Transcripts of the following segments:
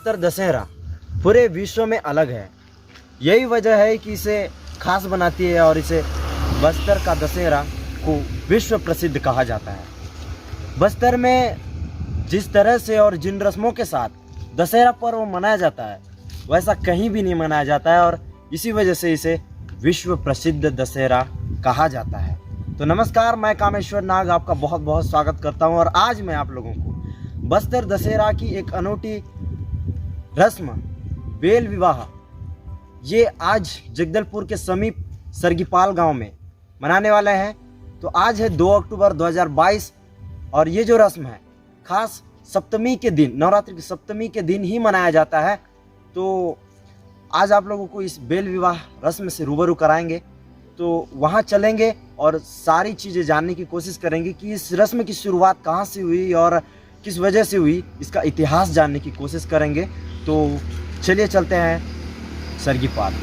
बस्तर दशहरा पूरे विश्व में अलग है। यही वजह है कि इसे खास बनाती है और इसे बस्तर का दशहरा को विश्व प्रसिद्ध कहा जाता है। बस्तर में जिस तरह से और जिन रस्मों के साथ दशहरा पर्व मनाया जाता है वैसा कहीं भी नहीं मनाया जाता है और इसी वजह से इसे विश्व प्रसिद्ध दशहरा कहा जाता है। तो नमस्कार, मैं कामेश्वर नाग आपका बहुत बहुत स्वागत करता हूं और आज मैं आप लोगों को बस्तर दशहरा की एक अनोखी रस्म बेल विवाह ये आज जगदलपुर के समीप सरगीपाल गांव में मनाने वाले हैं। तो आज है 2 अक्टूबर 2022 और ये जो रस्म है खास सप्तमी के दिन, नवरात्रि की सप्तमी के दिन ही मनाया जाता है। तो आज आप लोगों को इस बेल विवाह रस्म से रूबरू कराएंगे, तो वहाँ चलेंगे और सारी चीज़ें जानने की कोशिश करेंगे कि इस रस्म की शुरुआत कहाँ से हुई और किस वजह से हुई, इसका इतिहास जानने की कोशिश करेंगे। तो चलिए चलते हैं सरगीपाल।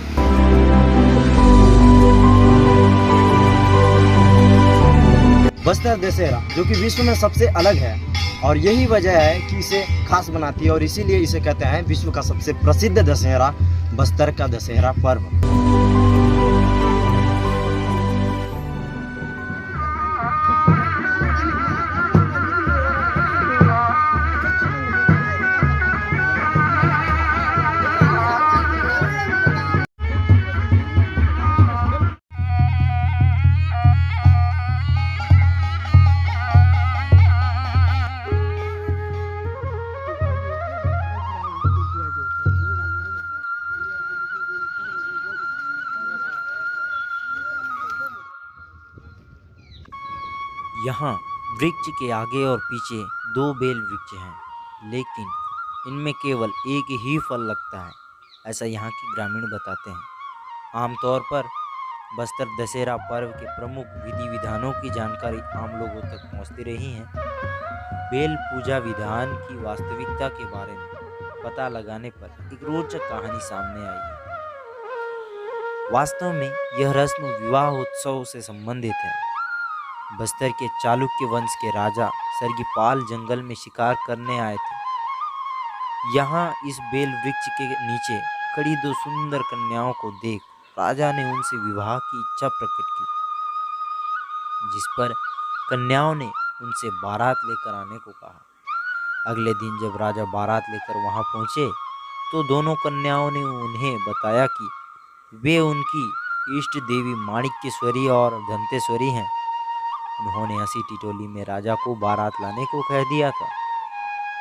बस्तर दशहरा जो कि विश्व में सबसे अलग है और यही वजह है कि इसे खास बनाती है और इसीलिए इसे कहते हैं विश्व का सबसे प्रसिद्ध दशहरा, बस्तर का दशहरा पर्व। यहाँ वृक्ष के आगे और पीछे 2 बेल वृक्ष हैं, लेकिन इनमें केवल एक ही फल लगता है, ऐसा यहाँ के ग्रामीण बताते हैं। आमतौर पर बस्तर दशहरा पर्व के प्रमुख विधि विधानों की जानकारी आम लोगों तक पहुँचती रही है। बेल पूजा विधान की वास्तविकता के बारे में पता लगाने पर एक रोचक कहानी सामने आई है। वास्तव में यह रस्म विवाह उत्सव से संबंधित है। बस्तर के चालुक्य वंश के राजा सरगीपाल जंगल में शिकार करने आए थे। यहाँ इस बेल वृक्ष के नीचे खड़ी 2 सुंदर कन्याओं को देख राजा ने उनसे विवाह की इच्छा प्रकट की, जिस पर कन्याओं ने उनसे बारात लेकर आने को कहा। अगले दिन जब राजा बारात लेकर वहां पहुंचे तो दोनों कन्याओं ने उन्हें बताया कि वे उनकी इष्ट देवी माणिक्येश्वरी और दंतेश्वरी हैं। उन्होंने हंसी टिटोली में राजा को बारात लाने को कह दिया था।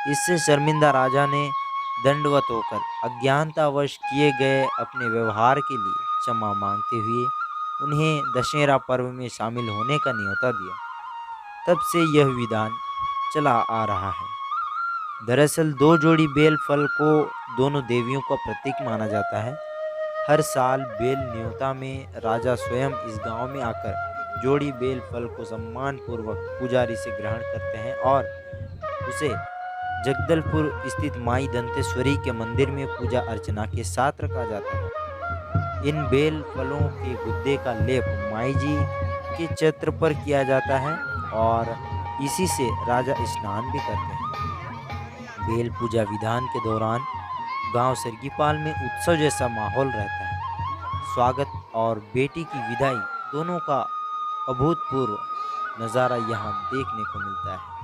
इससे शर्मिंदा राजा ने दंडवत होकर अज्ञानतावश किए गए अपने व्यवहार के लिए क्षमा मांगते हुए उन्हें दशहरा पर्व में शामिल होने का न्योता दिया। तब से यह विधान चला आ रहा है। दरअसल 2 जोड़ी बेल फल को दोनों देवियों का प्रतीक माना जाता है। हर साल बेल न्योता में राजा स्वयं इस गांव में आकर जोड़ी बेल फल को सम्मान पूर्वक पुजारी से ग्रहण करते हैं और उसे जगदलपुर स्थित माई दंतेश्वरी के मंदिर में पूजा अर्चना के साथ रखा जाता है। इन बेल फलों के गुद्दे का लेप माई जी के छत्र पर किया जाता है और इसी से राजा स्नान भी करते हैं। बेल पूजा विधान के दौरान गांव सरगीपाल में उत्सव जैसा माहौल रहता है। स्वागत और बेटी की विदाई दोनों का अभूतपूर्व नज़ारा यहाँ देखने को मिलता है।